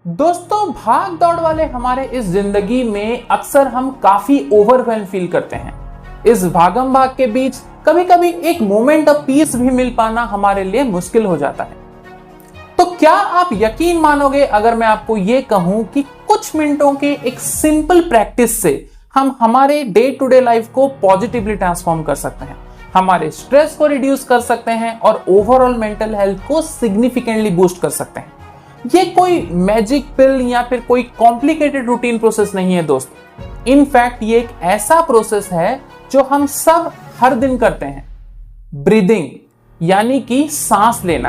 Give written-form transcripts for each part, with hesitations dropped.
दोस्तों, भाग दौड़ वाले हमारे इस जिंदगी में अक्सर हम काफी ओवरवेल्म फील करते हैं। इस भागम भाग के बीच कभी कभी एक मोमेंट ऑफ पीस भी मिल पाना हमारे लिए मुश्किल हो जाता है। तो क्या आप यकीन मानोगे अगर मैं आपको ये कहूं कि कुछ मिनटों के एक सिंपल प्रैक्टिस से हम हमारे डे टू डे लाइफ को पॉजिटिवली ट्रांसफॉर्म कर सकते हैं, हमारे स्ट्रेस को रिड्यूस कर सकते हैं और ओवरऑल मेंटल हेल्थ को सिग्निफिकेंटली बूस्ट कर सकते हैं। ये कोई मैजिक पिल या फिर कोई कॉम्प्लिकेटेड रूटीन प्रोसेस नहीं है दोस्तों। इनफैक्ट ये एक ऐसा प्रोसेस है जो हम सब हर दिन करते हैं। ब्रीदिंग यानी कि सांस लेना।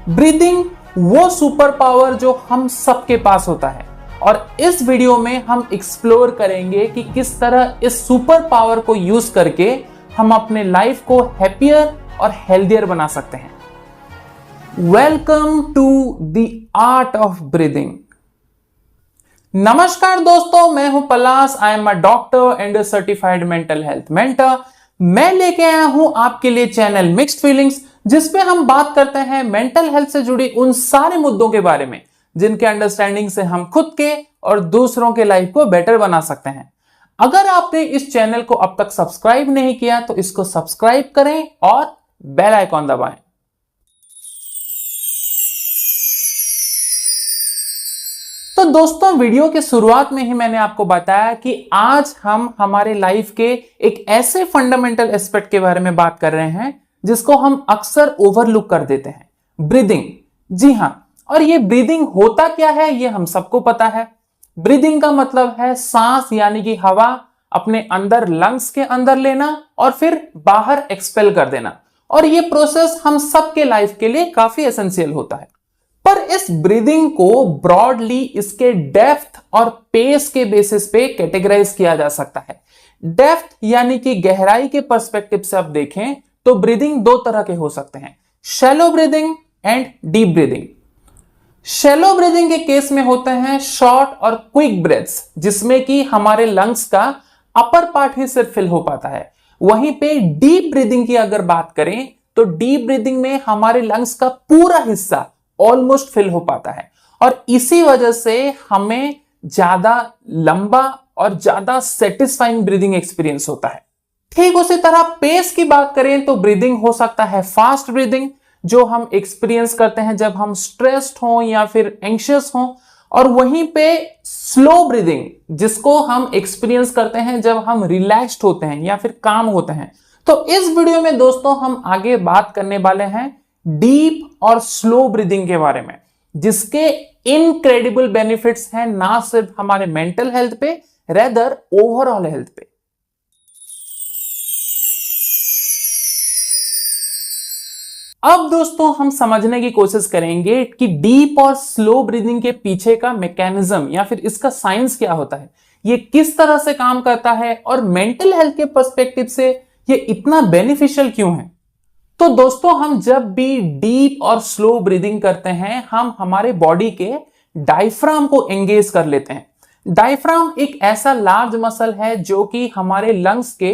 ब्रीदिंग वो सुपर पावर जो हम सबके पास होता है और इस वीडियो में हम एक्सप्लोर करेंगे कि किस तरह इस सुपर पावर को यूज करके हम अपने लाइफ को हैप्पियर और हेल्दियर बना सकते हैं। Welcome to the art of breathing. नमस्कार दोस्तों, मैं हूं Palash. I am a doctor and certified mental health mentor. मैं लेके आया हूं आपके लिए चैनल मिक्स्ड फीलिंग्स, जिसपे हम बात करते हैं मेंटल हेल्थ से जुड़ी उन सारे मुद्दों के बारे में जिनके अंडरस्टैंडिंग से हम खुद के और दूसरों के लाइफ को बेटर बना सकते हैं। अगर आपने इस चैनल को अब तक सब्सक्राइब नहीं किया तो इसको सब्सक्राइब करें और बेल आइकॉन दबाएं। तो दोस्तों, वीडियो के शुरुआत में ही मैंने आपको बताया कि आज हम हमारे लाइफ के एक ऐसे फंडामेंटल एस्पेक्ट के बारे में बात कर रहे हैं जिसको हम अक्सर ओवरलुक कर देते हैं, ब्रीदिंग। जी हां, और ये ब्रीदिंग होता क्या है ये हम सबको पता है। ब्रीदिंग का मतलब है सांस यानी कि हवा अपने अंदर लंग्स के अंदर लेना और फिर बाहर एक्सपेल कर देना। और ये प्रोसेस हम सबके लाइफ के लिए काफी एसेंशियल होता है। पर इस ब्रीदिंग को ब्रॉडली इसके डेप्थ और पेस के बेसिस पे कैटेगराइज किया जा सकता है। डेप्थ यानी कि गहराई के पर्सपेक्टिव से आप देखें तो ब्रीदिंग दो तरह के हो सकते हैं, shallow breathing and deep breathing. Shallow breathing के केस में होते हैं शॉर्ट और क्विक ब्रेथ्स, जिसमें कि हमारे लंग्स का अपर पार्ट ही सिर्फ फिल हो पाता है। वहीं पे डीप ब्रीदिंग की अगर बात करें तो डीप ब्रीदिंग में हमारे लंग्स का पूरा हिस्सा ऑलमोस्ट फिल हो पाता है और इसी वजह से हमें ज्यादा लंबा और ज्यादा सेटिस्फाइंग ब्रीदिंग एक्सपीरियंस होता है। ठीक उसी तरह पेस की बात करें तो ब्रीदिंग हो सकता है फास्ट ब्रीदिंग, जो हम एक्सपीरियंस करते हैं जब हम स्ट्रेस्ड हों या फिर एंग्शियस हों, और वहीं पे स्लो ब्रीदिंग जिसको हम एक्सपीरियंस करते हैं जब हम रिलैक्स्ड होते हैं या फिर काम होते हैं। तो इस वीडियो में दोस्तों हम आगे बात करने वाले हैं डीप और स्लो ब्रीदिंग के बारे में, जिसके इनक्रेडिबल बेनिफिट्स हैं ना सिर्फ हमारे मेंटल हेल्थ पे, रेदर ओवरऑल हेल्थ पे। अब दोस्तों हम समझने की कोशिश करेंगे कि डीप और स्लो ब्रीदिंग के पीछे का मैकेनिज्म या फिर इसका साइंस क्या होता है, ये किस तरह से काम करता है और मेंटल हेल्थ के पर्सपेक्टिव से ये इतना बेनिफिशियल क्यों है। तो दोस्तों, हम जब भी डीप और स्लो ब्रीदिंग करते हैं हम हमारे बॉडी के डायफ्राम को एंगेज कर लेते हैं। डायफ्राम एक ऐसा लार्ज मसल है जो कि हमारे लंग्स के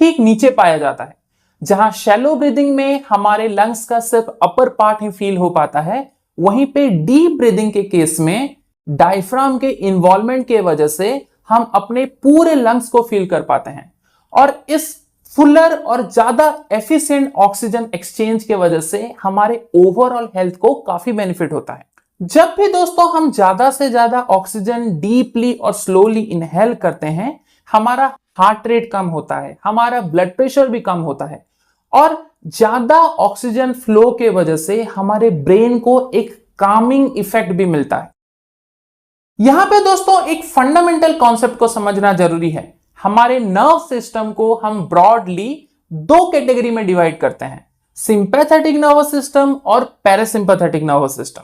ठीक नीचे पाया जाता है। जहां शैलो ब्रीदिंग में हमारे लंग्स का सिर्फ अपर पार्ट ही फील हो पाता है, वहीं पे डीप ब्रीदिंग के केस में डायफ्राम के इन्वॉल्वमेंट के वजह से हम अपने पूरे लंग्स को फील कर पाते हैं और इस फुलर और ज्यादा एफिशिएंट ऑक्सीजन एक्सचेंज के वजह से हमारे ओवरऑल हेल्थ को काफी बेनिफिट होता है। जब भी दोस्तों हम ज्यादा से ज्यादा ऑक्सीजन डीपली और स्लोली इनहेल करते हैं, हमारा हार्ट रेट कम होता है, हमारा ब्लड प्रेशर भी कम होता है और ज्यादा ऑक्सीजन फ्लो के वजह से हमारे ब्रेन को एक कामिंग इफेक्ट भी मिलता है। यहां पे दोस्तों एक फंडामेंटल कॉन्सेप्ट को समझना जरूरी है। हमारे नर्व सिस्टम को हम ब्रॉडली दो कैटेगरी में डिवाइड करते हैं, सिंपैथेटिक नर्वस सिस्टम और parasympathetic nervous system.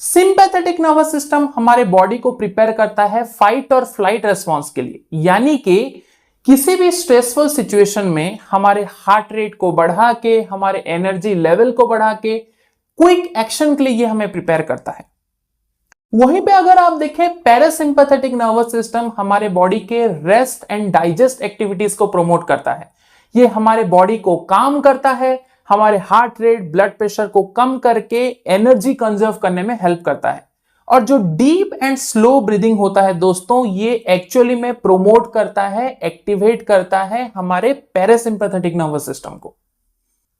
Sympathetic nervous system हमारे बॉडी को प्रिपेयर करता है फाइट और फ्लाइट रेस्पॉन्स के लिए, यानी कि किसी भी स्ट्रेसफुल सिचुएशन में हमारे हार्ट रेट को बढ़ा के, हमारे एनर्जी लेवल को बढ़ा के क्विक एक्शन के लिए ये हमें प्रिपेयर करता है। वहीं पे अगर आप देखें, पैरासिम्पैथेटिक नर्वस सिस्टम हमारे बॉडी के रेस्ट एंड डाइजेस्ट एक्टिविटीज को प्रमोट करता है। ये हमारे बॉडी को काम करता है, हमारे हार्ट रेट, ब्लड प्रेशर को कम करके एनर्जी कंजर्व करने में हेल्प करता है। और जो डीप एंड स्लो ब्रीदिंग होता है दोस्तों, ये एक्चुअली में प्रोमोट करता है, एक्टिवेट करता है हमारे पैरासिम्पैथेटिक नर्वस सिस्टम को।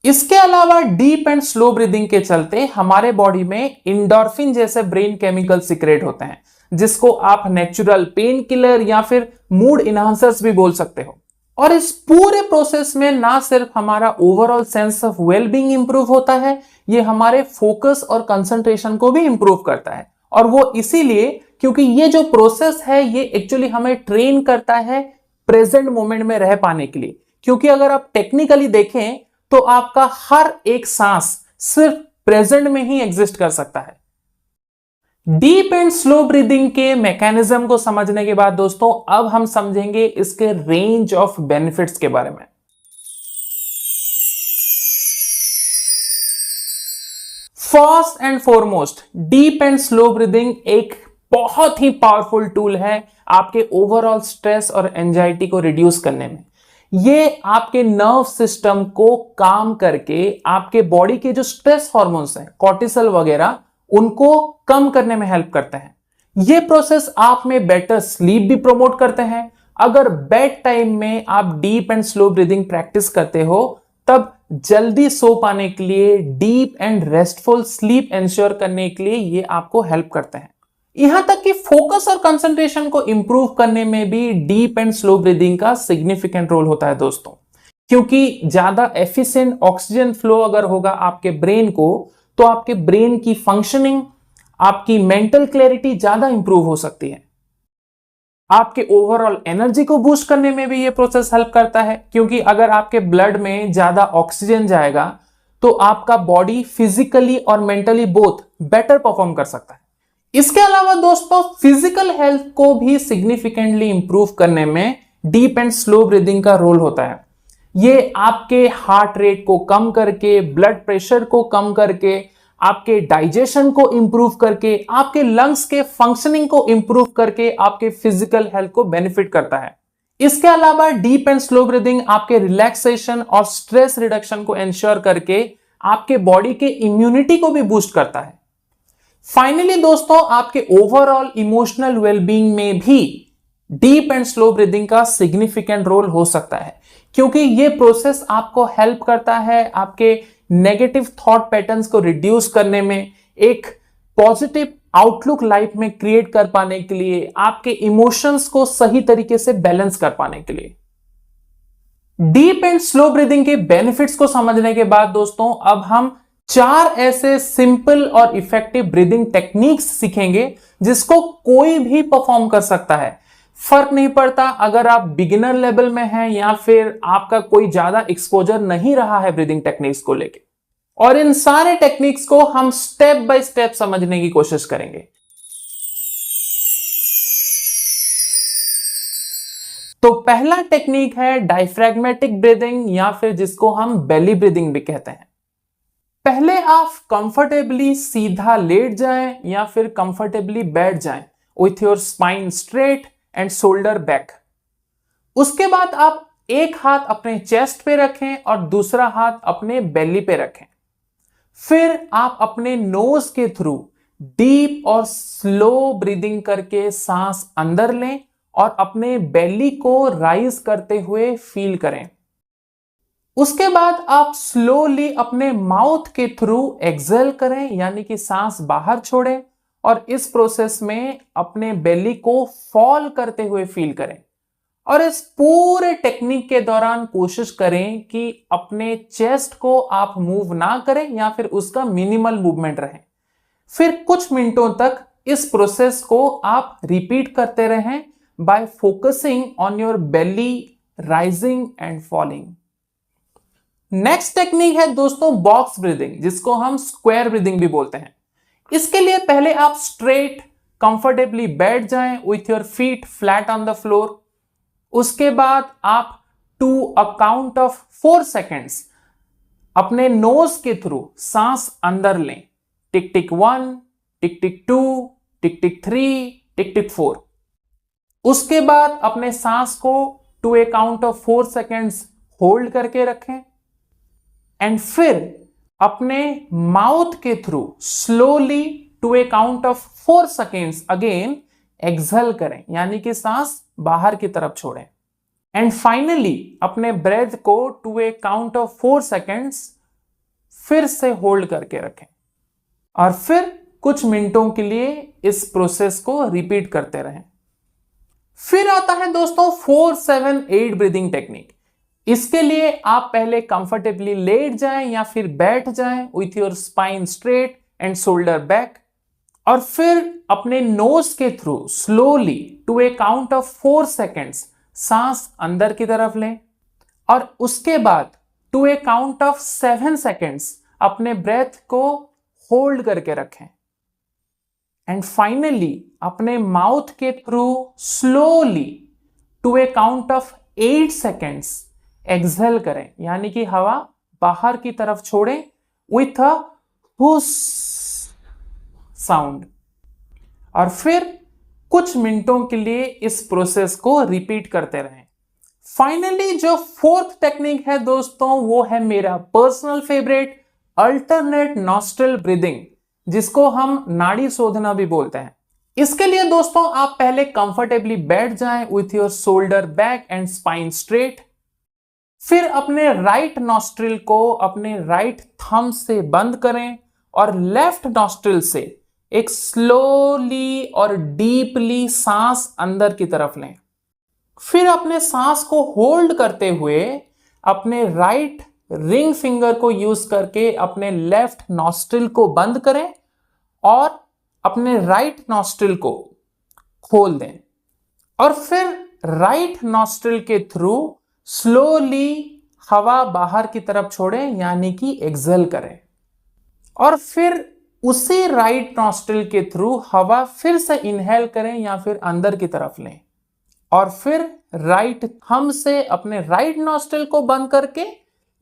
इसके अलावा डीप एंड स्लो ब्रीदिंग के चलते हमारे बॉडी में इंडोर्फिन जैसे ब्रेन केमिकल सीक्रेट होते हैं, जिसको आप नेचुरल पेन किलर या फिर मूड इनहांसर्स भी बोल सकते हो। और इस पूरे प्रोसेस में ना सिर्फ हमारा overall sense of wellbeing improve होता है, ये हमारे फोकस और कंसंट्रेशन को भी इंप्रूव करता है। और वो इसीलिए क्योंकि ये जो प्रोसेस है ये एक्चुअली हमें ट्रेन करता है प्रेजेंट मोमेंट में रह पाने के लिए। क्योंकि अगर आप टेक्निकली देखें तो आपका हर एक सांस सिर्फ प्रेजेंट में ही एग्जिस्ट कर सकता है। डीप एंड स्लो ब्रीदिंग के मैकेनिज्म को समझने के बाद दोस्तों, अब हम समझेंगे इसके रेंज ऑफ बेनिफिट्स के बारे में। First and foremost, deep and slow breathing एक बहुत ही पावरफुल टूल है आपके ओवरऑल स्ट्रेस और एंजाइटी को रिड्यूस करने में। ये आपके नर्व सिस्टम को काम करके आपके बॉडी के जो स्ट्रेस हार्मोन्स हैं, कॉर्टिसोल वगैरह, उनको कम करने में हेल्प करते हैं। ये प्रोसेस आप में बेटर स्लीप भी प्रमोट करते हैं। अगर बेड टाइम में आप deep and slow breathing practice करते हो, तब जल्दी सो पाने के लिए, deep and restful sleep ensure करने के लिए ये आपको हेल्प करते हैं। यहां तक कि फोकस और कंसंट्रेशन को इंप्रूव करने में भी डीप एंड स्लो ब्रीदिंग का सिग्निफिकेंट रोल होता है दोस्तों। क्योंकि ज्यादा एफिशिएंट ऑक्सीजन फ्लो अगर होगा आपके ब्रेन को, तो आपके ब्रेन की फंक्शनिंग, आपकी मेंटल क्लैरिटी ज्यादा इंप्रूव हो सकती है। आपके ओवरऑल एनर्जी को बूस्ट करने में भी ये प्रोसेस हेल्प करता है, क्योंकि अगर आपके ब्लड में ज्यादा ऑक्सीजन जाएगा तो आपका बॉडी फिजिकली और मेंटली बोथ बेटर परफॉर्म कर सकता है। इसके अलावा दोस्तों, फिजिकल हेल्थ को भी सिग्निफिकेंटली इंप्रूव करने में डीप एंड स्लो ब्रीदिंग का रोल होता है। ये आपके हार्ट रेट को कम करके, ब्लड प्रेशर को कम करके, आपके डाइजेशन को इंप्रूव करके, आपके लंग्स के फंक्शनिंग को इंप्रूव करके आपके फिजिकल हेल्थ को बेनिफिट करता है। इसके अलावा डीप एंड स्लो ब्रीदिंग आपके रिलैक्सेशन और स्ट्रेस रिडक्शन को इंश्योर करके आपके बॉडी के इम्यूनिटी को भी बूस्ट करता है। फाइनली दोस्तों, आपके ओवरऑल इमोशनल वेलबींग में भी डीप एंड स्लो ब्रीदिंग का सिग्निफिकेंट रोल हो सकता है, क्योंकि यह प्रोसेस आपको हेल्प करता है आपके नेगेटिव थॉट पैटर्न्स को रिड्यूस करने में, एक पॉजिटिव आउटलुक लाइफ में क्रिएट कर पाने के लिए, आपके इमोशंस को सही तरीके से बैलेंस कर पाने के लिए। डीप एंड स्लो ब्रीदिंग के बेनिफिट्स को समझने के बाद दोस्तों, अब हम 4 ऐसे सिंपल और इफेक्टिव ब्रीदिंग टेक्निक्स सीखेंगे जिसको कोई भी परफॉर्म कर सकता है। फर्क नहीं पड़ता अगर आप बिगिनर लेवल में हैं या फिर आपका कोई ज्यादा एक्सपोजर नहीं रहा है ब्रीदिंग टेक्निक्स को लेके। और इन सारे टेक्निक्स को हम स्टेप बाय स्टेप समझने की कोशिश करेंगे। तो पहला टेक्निक है डायफ्रैग्मेटिक ब्रीदिंग, या फिर जिसको हम बेली ब्रीदिंग भी कहते हैं। पहले आप कंफर्टेबली सीधा लेट जाएं या फिर कंफर्टेबली बैठ जाएं with your spine straight and shoulder back. उसके बाद आप एक हाथ अपने चेस्ट पे रखें और दूसरा हाथ अपने बेली पे रखें। फिर आप अपने नोज के थ्रू डीप और स्लो ब्रीदिंग करके सांस अंदर लें और अपने बेली को राइज करते हुए फील करें। उसके बाद आप स्लोली अपने माउथ के थ्रू एक्सहेल करें, यानी कि सांस बाहर छोड़ें, और इस प्रोसेस में अपने बेली को फॉल करते हुए फील करें। और इस पूरे टेक्निक के दौरान कोशिश करें कि अपने चेस्ट को आप मूव ना करें या फिर उसका मिनिमल मूवमेंट रहे। फिर कुछ मिनटों तक इस प्रोसेस को आप रिपीट करते रहें bye focusing on your belly rising and falling. Next technique है दोस्तों बॉक्स ब्रीदिंग, जिसको हम स्क्वायर ब्रीदिंग भी बोलते हैं। इसके लिए पहले आप स्ट्रेट कंफर्टेबली बैठ जाएं with your feet flat on the floor. उसके बाद आप to a count of 4 seconds अपने नोज के थ्रू सांस अंदर लें। टिक टिक 1, टिक टिक 2, टिक टिक 3, टिक टिक 4। उसके बाद अपने सांस को to a count of 4 seconds hold करके रखें एंड फिर अपने माउथ के through slowly to a count of 4 seconds again exhale करें, यानी कि सांस बाहर की तरफ छोड़ें। एंड फाइनली अपने ब्रेथ को to a count of 4 seconds फिर से होल्ड करके रखें और फिर कुछ मिनटों के लिए इस प्रोसेस को रिपीट करते रहें। फिर आता है दोस्तों 4-7-8 ब्रीदिंग टेक्निक। इसके लिए आप पहले कंफर्टेबली लेट जाएं या फिर बैठ जाएं with your spine straight and shoulder back, और फिर अपने नोज के through slowly to a count of 4 seconds सांस अंदर की तरफ लें और उसके बाद to a count of 7 seconds अपने ब्रेथ को होल्ड करके रखें एंड फाइनली अपने माउथ के through slowly to a count of 8 seconds exhale करें, यानी कि हवा बाहर की तरफ छोड़ें विथ अ हुस साउंड, और फिर कुछ मिनटों के लिए इस प्रोसेस को रिपीट करते रहें। फाइनली जो 4th टेक्निक है दोस्तों, वो है मेरा personal favourite, alternate nostril breathing, जिसको हम नाड़ी शोधना भी बोलते हैं। इसके लिए दोस्तों आप पहले कंफर्टेबली बैठ जाएं with your shoulder back and spine straight, फिर अपने राइट नॉस्ट्रिल को अपने राइट थंब से बंद करें और लेफ्ट नॉस्ट्रिल से एक स्लोली और डीपली सांस अंदर की तरफ लें। फिर अपने सांस को होल्ड करते हुए अपने राइट रिंग फिंगर को यूज करके अपने लेफ्ट नॉस्ट्रिल को बंद करें और अपने राइट नॉस्ट्रिल को खोल दें, और फिर राइट नॉस्ट्रिल के थ्रू स्लोली हवा बाहर की तरफ छोड़ें, यानी कि एक्सहेल करें, और फिर उसी राइट नॉस्ट्रिल के थ्रू हवा फिर से इनहेल करें या फिर अंदर की तरफ लें, और फिर राइट थंब से अपने राइट नॉस्ट्रिल को बंद करके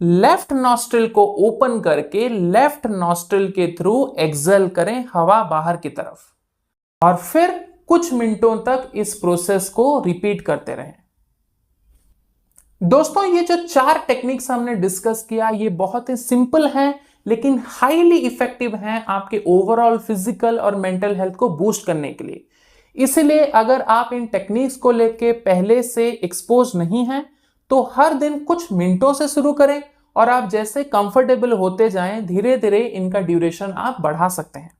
लेफ्ट नॉस्ट्रिल को ओपन करके लेफ्ट नॉस्ट्रिल के थ्रू एक्सहेल करें हवा बाहर की तरफ, और फिर कुछ मिनटों तक इस प्रोसेस को रिपीट करते रहें। दोस्तों ये जो 4 टेक्निक्स हमने डिस्कस किया, ये बहुत ही सिंपल हैं लेकिन हाईली इफेक्टिव हैं आपके ओवरऑल फिजिकल और मेंटल हेल्थ को बूस्ट करने के लिए। इसलिए अगर आप इन टेक्निक्स को लेके पहले से एक्सपोज नहीं हैं तो हर दिन कुछ मिनटों से शुरू करें और आप जैसे कंफर्टेबल होते जाएं धीरे धीरे इनका ड्यूरेशन आप बढ़ा सकते हैं।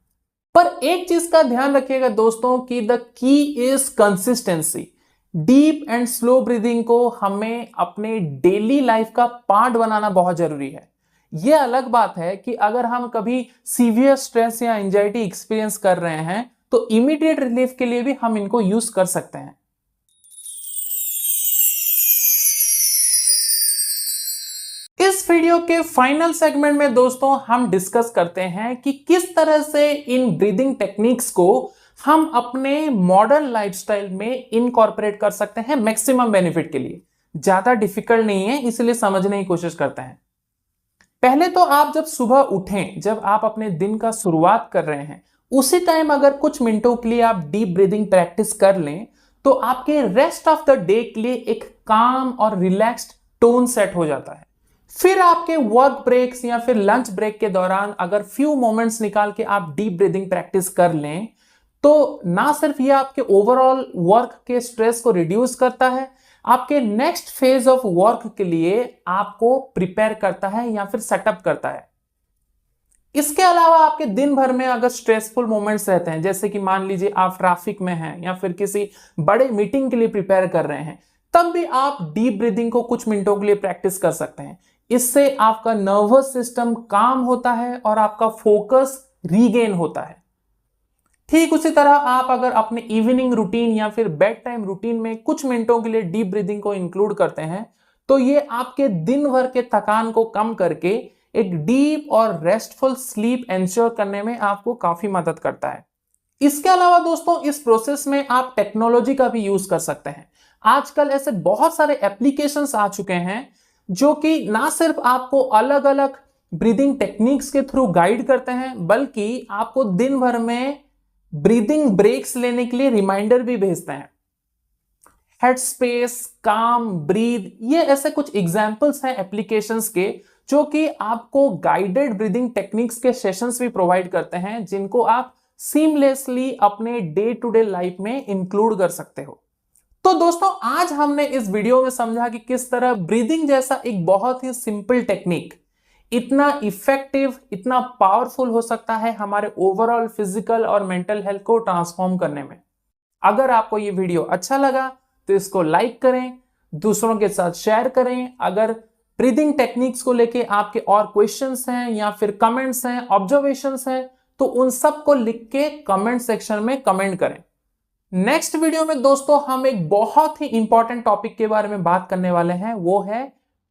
पर एक चीज का ध्यान रखिएगा दोस्तों कि the key is consistency. Deep and slow breathing को हमें अपने डेली लाइफ का पार्ट बनाना बहुत जरूरी है। यह अलग बात है कि अगर हम कभी सीवियर स्ट्रेस या एंजाइटी एक्सपीरियंस कर रहे हैं तो इमीडिएट रिलीफ के लिए भी हम इनको यूज कर सकते हैं। इस वीडियो के फाइनल सेगमेंट में दोस्तों हम डिस्कस करते हैं कि किस तरह से इन ब्रीदिंग टेक्निक्स को हम अपने मॉडर्न लाइफस्टाइल में इनकॉर्पोरेट कर सकते हैं मैक्सिमम बेनिफिट के लिए। ज्यादा डिफिकल्ट नहीं है, इसलिए समझने की कोशिश करते हैं। पहले तो आप जब सुबह उठें, जब आप अपने दिन का शुरुआत कर रहे हैं, उसी टाइम अगर कुछ मिनटों के लिए आप डीप ब्रीदिंग प्रैक्टिस कर लें तो आपके रेस्ट ऑफ द डे के लिए एक काम और रिलैक्स्ड टोन सेट हो जाता है। फिर आपके वर्क ब्रेक्स या फिर लंच ब्रेक के दौरान अगर फ्यू मोमेंट्स निकाल के आप डीप ब्रीदिंग प्रैक्टिस कर लें तो ना सिर्फ ये आपके ओवरऑल वर्क के स्ट्रेस को रिड्यूस करता है, आपके नेक्स्ट फेज ऑफ वर्क के लिए आपको प्रिपेयर करता है या फिर सेटअप करता है। इसके अलावा आपके दिन भर में अगर स्ट्रेसफुल मोमेंट्स रहते हैं, जैसे कि मान लीजिए आप ट्रैफिक में हैं या फिर किसी बड़े मीटिंग के लिए प्रिपेयर कर रहे हैं, तब भी आप डीप ब्रीदिंग को कुछ मिनटों के लिए प्रैक्टिस कर सकते हैं। इससे आपका नर्वस सिस्टम काम होता है और आपका फोकस रीगेन होता है। ठीक उसी तरह आप अगर अपने इवनिंग रूटीन या फिर बेड टाइम रूटीन में कुछ मिनटों के लिए डीप ब्रीदिंग को इंक्लूड करते हैं तो ये आपके दिन भर के थकान को कम करके एक डीप और रेस्टफुल स्लीप एंश्योर करने में आपको काफी मदद करता है। इसके अलावा दोस्तों इस प्रोसेस में आप टेक्नोलॉजी का भी यूज कर सकते हैं। आजकल ऐसे बहुत सारे एप्लीकेशंस आ चुके हैं जो कि ना सिर्फ आपको अलग अलग ब्रीदिंग टेक्निक्स के थ्रू गाइड करते हैं, बल्कि आपको दिन भर में ब्रीदिंग ब्रेक्स लेने के लिए रिमाइंडर भी भेजते हैं। हेडस्पेस, काम, ब्रीद, ये ऐसे कुछ एग्जांपल्स हैं एप्लीकेशंस के जो कि आपको गाइडेड ब्रीदिंग टेक्निक्स के सेशंस भी प्रोवाइड करते हैं, जिनको आप सीमलेसली अपने डे टू डे लाइफ में इंक्लूड कर सकते हो। तो दोस्तों आज हमने इस वीडियो में समझा कि किस तरह ब्रीदिंग जैसा एक बहुत ही सिंपल टेक्निक इतना इफेक्टिव, इतना पावरफुल हो सकता है हमारे ओवरऑल फिजिकल और मेंटल हेल्थ को ट्रांसफॉर्म करने में। अगर आपको ये वीडियो अच्छा लगा तो इसको लाइक करें, दूसरों के साथ शेयर करें। अगर ब्रीदिंग टेक्निक्स को लेके आपके और क्वेश्चंस हैं या फिर कमेंट्स हैं, ऑब्जर्वेशंस हैं, तो उन सब को लिख के कमेंट सेक्शन में कमेंट करें। नेक्स्ट वीडियो में दोस्तों हम एक बहुत ही इंपॉर्टेंट टॉपिक के बारे में बात करने वाले हैं, वो है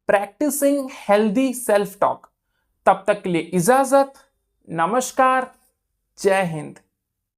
प्रैक्टिसिंग हेल्दी सेल्फ टॉक। तब तक के लिए इजाजत, नमस्कार, जय हिंद।